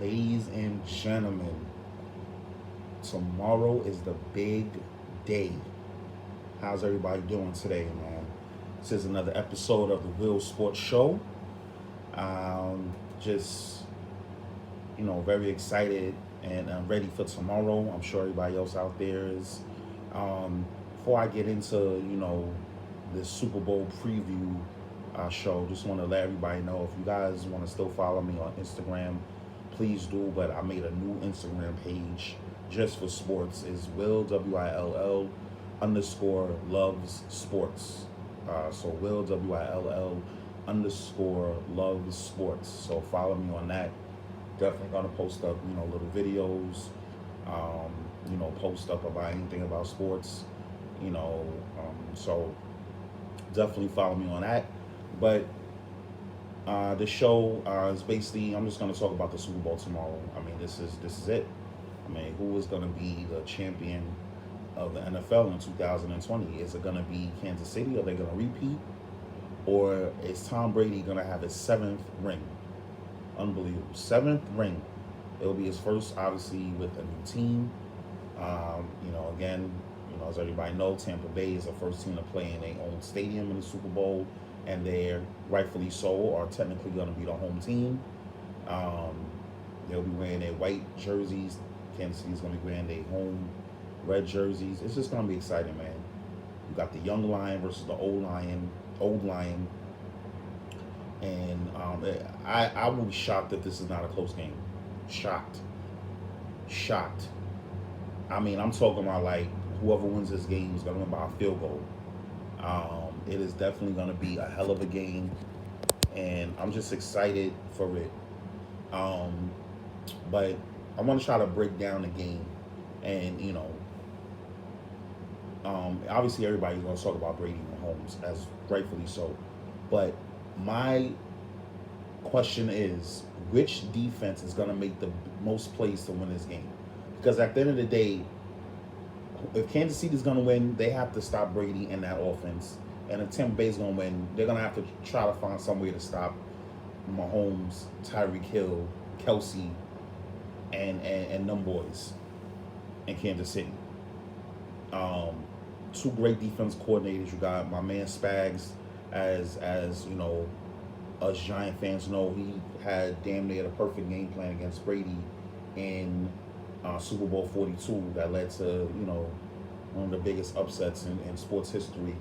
Ladies and gentlemen, tomorrow is the big day. How's everybody doing today, man? This is another episode of the Will Sports Show. Just, very excited and I'm ready for tomorrow. I'm sure everybody else out there is. Before I get into, this Super Bowl preview show, just want to let everybody know if you guys want to still follow me on Instagram, please do. But I made a new Instagram page just for sports. Is Will WILL underscore loves sports. So Will WILL underscore loves sports. So follow me on that. Definitely gonna post up, little videos. Um, post up about anything about sports. So definitely follow me on that. But the show is basically I'm just gonna talk about the Super Bowl tomorrow. I mean, this is it. I mean, who is gonna be the champion of the NFL in 2020? Is it gonna be Kansas City? Are they gonna repeat? Or is Tom Brady gonna have his seventh ring? Unbelievable, seventh ring. It'll be his first, obviously, with a new team. Again, as everybody knows, Tampa Bay is the first team to play in their own stadium in the Super Bowl, and they're rightfully so are technically going to be the home team. Um, they'll be wearing their white jerseys. Kansas City's going to be wearing their home red jerseys. It's just going to be exciting, man. You got the young lion versus the old lion, and I will be shocked if this is not a close game. Shocked, shocked. I mean, I'm talking about like whoever wins this game is going to win by a field goal. It is definitely going to be a hell of a game, and I'm just excited for it. Um, but I want to try to break down the game, and obviously everybody's going to talk about Brady and Mahomes, as rightfully so. But my question is, which defense is going to make the most plays to win this game? Because at the end of the day, if Kansas City is going to win, they have to stop Brady in that offense. And if Tampa Bay is going to win, they're going to have to try to find some way to stop Mahomes, Tyreek Hill, Kelsey, and them boys in Kansas City. Two great defense coordinators. You got my man Spags, as us Giant fans know, he had damn near the perfect game plan against Brady in Super Bowl 42 that led to one of the biggest upsets in sports history.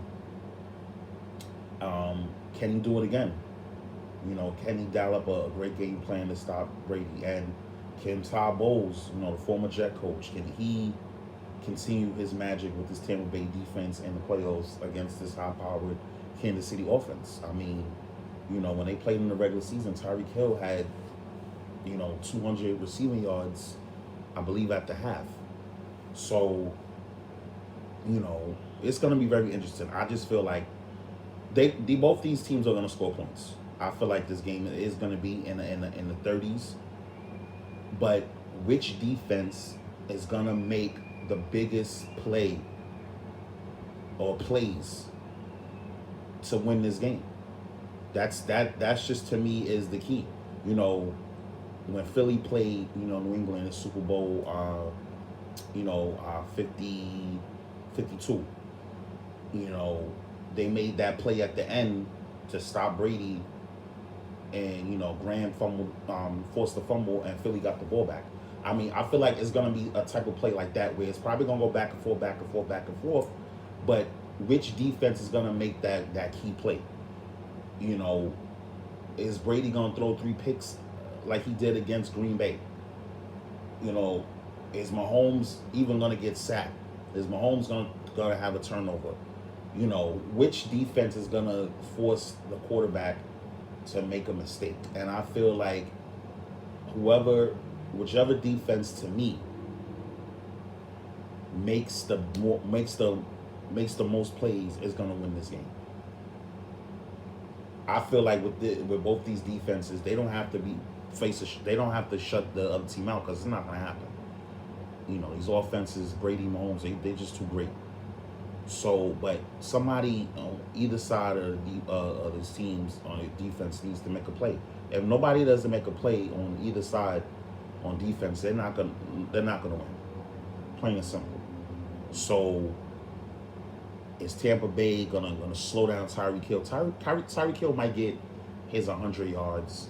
Can he do it again? Can he dial up a great game plan to stop Brady? And can Todd Bowles, the former Jet coach, can he continue his magic with this Tampa Bay defense in the playoffs against this high-powered Kansas City offense? I mean, when they played in the regular season, Tyreek Hill had, 200 receiving yards, I believe, at the half. So, it's going to be very interesting. I just feel like they both these teams are going to score points. I feel like this game is going to be in the 30s. But which defense is going to make the biggest play or plays to win this game? That's just, to me, is the key. When Philly played, New England in the Super Bowl, 52, they made that play at the end to stop Brady, and Graham forced the fumble, and Philly got the ball back. I mean, I feel like it's gonna be a type of play like that where it's probably gonna go back and forth, back and forth, back and forth. But which defense is gonna make that key play? Is Brady gonna throw 3 picks like he did against Green Bay? Is Mahomes even gonna get sacked? Is Mahomes gonna have a turnover? Which defense is gonna force the quarterback to make a mistake? And I feel like whichever defense, to me, makes the most plays is gonna win this game. I feel like with both these defenses, they don't have to they don't have to shut the other team out, because it's not gonna happen. These offenses, Brady, Mahomes, they're just too great. So, but somebody on either side of these teams on the defense needs to make a play. If nobody doesn't make a play on either side, on defense, they're not gonna win. Plain and simple. So is Tampa Bay gonna slow down Tyreek Hill? Tyreek Hill might get his 100 yards,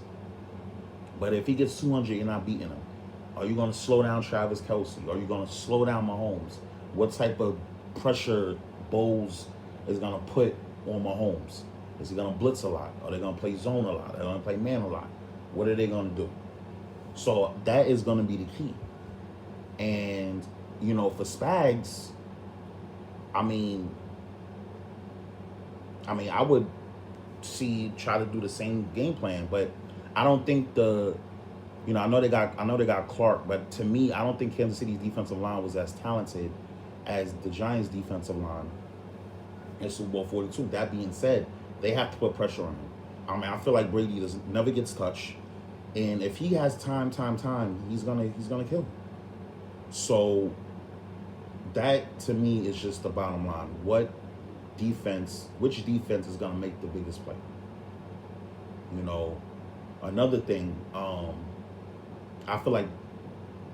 but if he gets 200, you're not beating him. Are you gonna slow down Travis Kelsey? Are you gonna slow down Mahomes? What type of pressure Bowles is gonna put on Mahomes? Is he gonna blitz a lot? Are they gonna play zone a lot? Are they gonna play man a lot? What are they gonna do? So that is gonna be the key. And for Spags, I mean, I would try to do the same game plan, but I don't think I know they got Clark, but to me, I don't think Kansas City's defensive line was as talented as the Giants' defensive line in Super Bowl 42. That being said, they have to put pressure on him. I feel like Brady never gets touched, and if he has time, he's gonna kill him. So that to me is just the bottom line. Which defense is gonna make the biggest play? Another thing, I feel like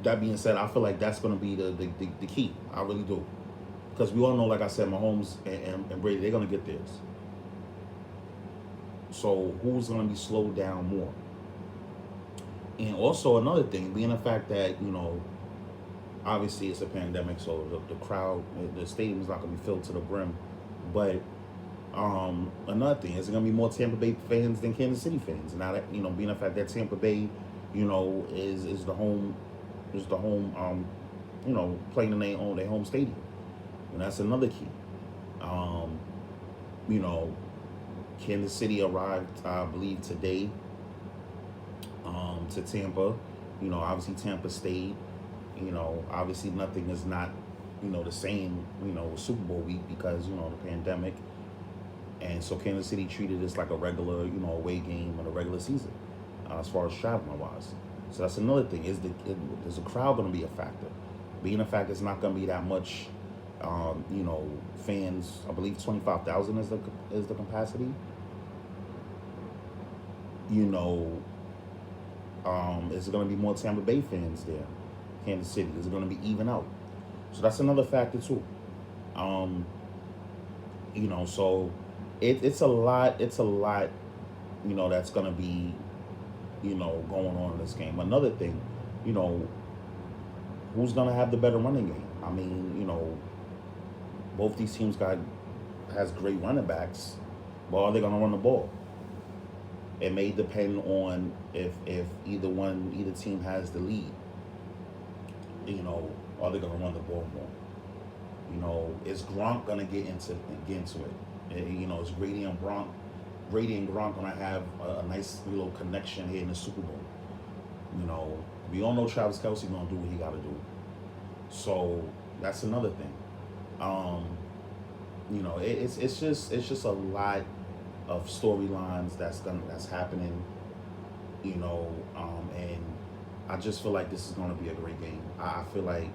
that being said, I feel like that's gonna be the key. I really do. Because we all know, like I said, Mahomes and Brady, they're gonna get theirs. So who's gonna be slowed down more? And also another thing, being the fact that, obviously it's a pandemic, so the crowd, the stadium's not going to be filled to the brim. But another thing, is it going to be more Tampa Bay fans than Kansas City fans? Now that, being the fact that Tampa Bay, is the home, playing in their home stadium. And that's another key. Kansas City arrived, I believe, today to Tampa. Obviously Tampa stayed. Obviously nothing is not, the same, Super Bowl week because, the pandemic. And so Kansas City treated this like a regular, away game in a regular season as far as traveling wise. So that's another thing. Is the crowd going to be a factor? Being a fact it's not going to be that much, fans. I believe 25,000 is the capacity. Is it going to be more Tampa Bay fans there? Kansas City, is it going to be even out? So that's another factor too. So it's a lot. It's a lot. That's going to be, going on in this game. Another thing, who's going to have the better running game? I mean, both these teams has great running backs, but are they going to run the ball? It may depend on if either team has the lead. Are they going to run the ball more? Is Gronk going to get into it? Is Brady and Gronk going to have a nice little connection here in the Super Bowl? We all know Travis Kelsey going to do what he got to do. So that's another thing. It's just a lot of storylines that's happening. And I just feel like this is going to be a great game. I feel like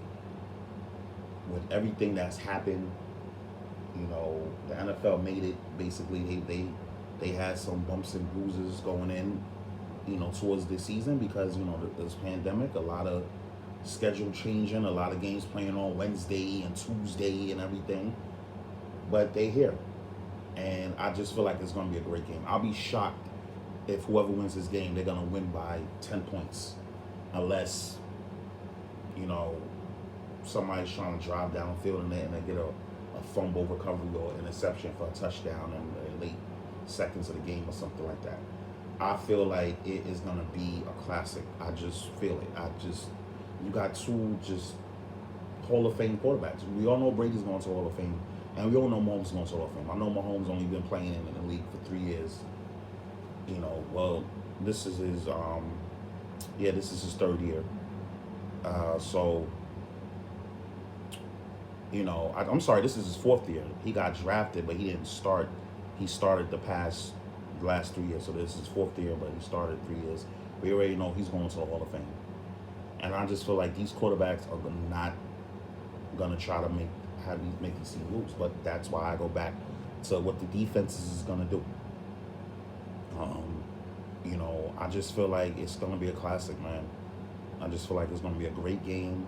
with everything that's happened, the NFL made it. Basically, they had some bumps and bruises going in, towards the season because this pandemic, a lot of schedule changing, a lot of games playing on Wednesday and Tuesday and everything. But they here, and I just feel like it's going to be a great game. I'll be shocked if whoever wins this game, they're going to win by 10 points. Unless, somebody's trying to drive downfield and they get a fumble recovery or interception for a touchdown in the late seconds of the game or something like that. I feel like it is going to be a classic. I just feel it. You got two just Hall of Fame quarterbacks. We all know Brady's going to Hall of Fame, and we all know Mahomes is going to Hall of Fame. I know Mahomes only been playing in the league for 3 years. This is his this is his third year. I'm sorry, this is his fourth year. He got drafted, but he didn't start. He started the last 3 years. So this is his fourth year, but he started 3 years. We already know he's going to the Hall of Fame. And I just feel like these quarterbacks are not going to try to make these teams lose. But that's why I go back to what the defense is going to do. I just feel like it's going to be a classic, man. I just feel like it's going to be a great game.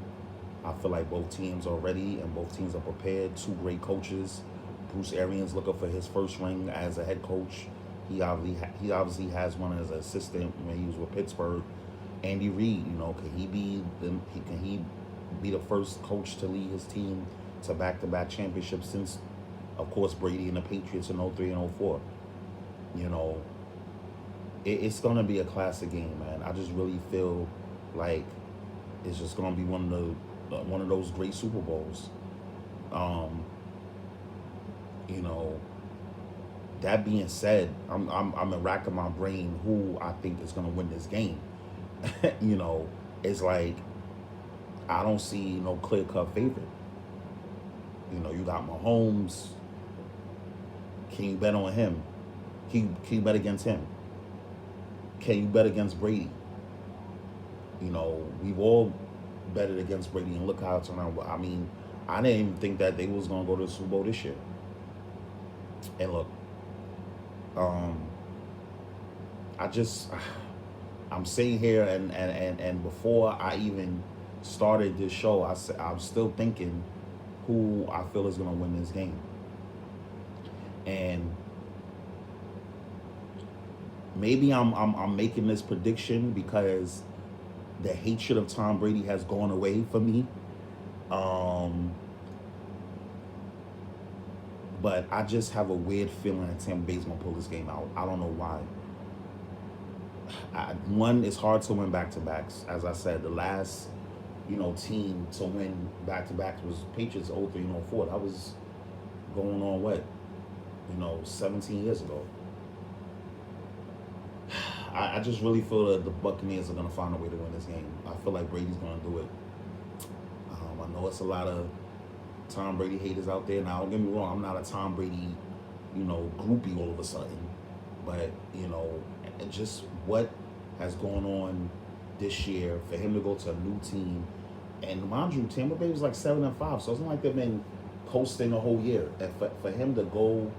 I feel like both teams are ready and both teams are prepared. Two great coaches. Bruce Arians looking for his first ring as a head coach. He obviously has one as an assistant when he was with Pittsburgh. Andy Reid, can he be the first coach to lead his team to back-to-back championships since, of course, Brady and the Patriots in '03 and '04. You know, it's gonna be a classic game, man. I just really feel like it's just gonna be one of those great Super Bowls. Um, you know, that being said, I'm racking my brain who I think is gonna win this game. you know, it's like I don't see no clear cut favorite. You got Mahomes. Can you bet on him? Can you bet against him? Can you bet against Brady? We've all betted against Brady, and look how it turned out. I mean, I didn't even think that they was gonna go to the Super Bowl this year. And look, um, I just I'm sitting here and before I even started this show, I'm still thinking who I feel is gonna win this game. And maybe I'm making this prediction because the hatred of Tom Brady has gone away for me. Um, but I just have a weird feeling that Tampa Bay's gonna pull this game out. I don't know why. One, it's hard to win back to backs. As I said, the last team to win back to backs was Patriots '03 and '04. That was going on what 17 years ago. I just really feel that the Buccaneers are going to find a way to win this game. I feel like Brady's going to do it. I know it's a lot of Tom Brady haters out there. Now, don't get me wrong, I'm not a Tom Brady, groupie all of a sudden. But, just what has gone on this year for him to go to a new team. And mind you, Tampa Bay was like 7-5, so it's not like they've been coasting the whole year. And for him to go,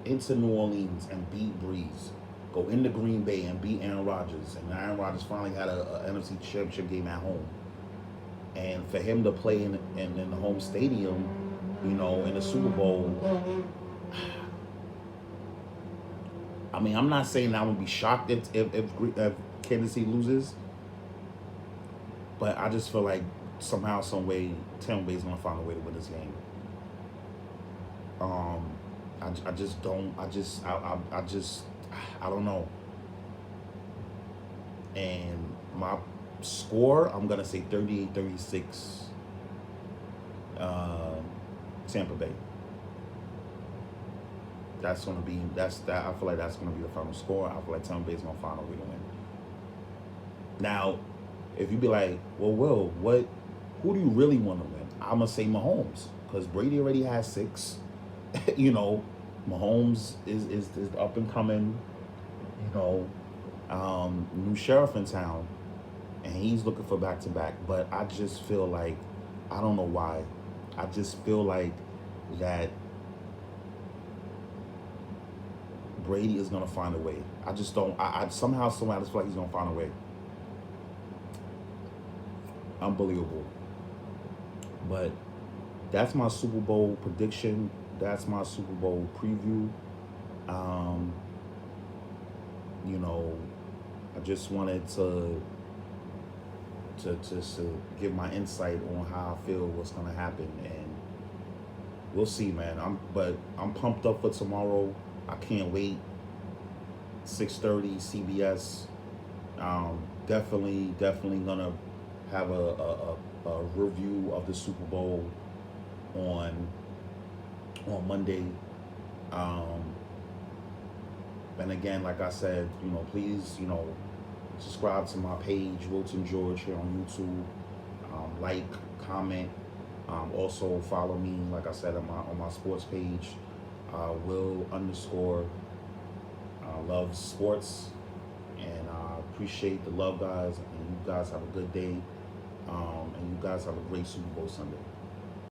into New Orleans and beat Breeze, go into Green Bay and beat Aaron Rodgers, and Aaron Rodgers finally had a NFC Championship game at home. And for him to play in the home stadium, in the Super Bowl, I mean, I'm not saying I would be shocked if Kansas City loses, but I just feel like somehow, some way, Tampa Bay's gonna find a way to win this game. I just don't. I don't know. And my score, I'm gonna say 38-36. Tampa Bay. That's gonna be that. I feel like that's gonna be the final score. I feel like Tampa Bay's gonna find a way to win. Now, if you be like, well, Will, who do you really want to win? I'm gonna say Mahomes, because Brady already has 6. Mahomes is up and coming. New sheriff in town, and he's looking for back to back. But I just feel like, I don't know why, I just feel like that Brady is gonna find a way. I just don't. I somehow I just feel like he's gonna find a way. Unbelievable. But that's my Super Bowl prediction. That's my Super Bowl preview. I just wanted to give my insight on how I feel what's gonna happen, and we'll see, man. I'm pumped up for tomorrow. I can't wait. 6:30 CBS. Definitely gonna have a review of the Super Bowl on Monday. And again, like I said, please, subscribe to my page, Wilton George, here on YouTube. Like, comment. Also follow me, like I said, on my sports page, Will _ love sports. And I appreciate the love, guys. And you guys have a good day. And you guys have a great Super Bowl Sunday.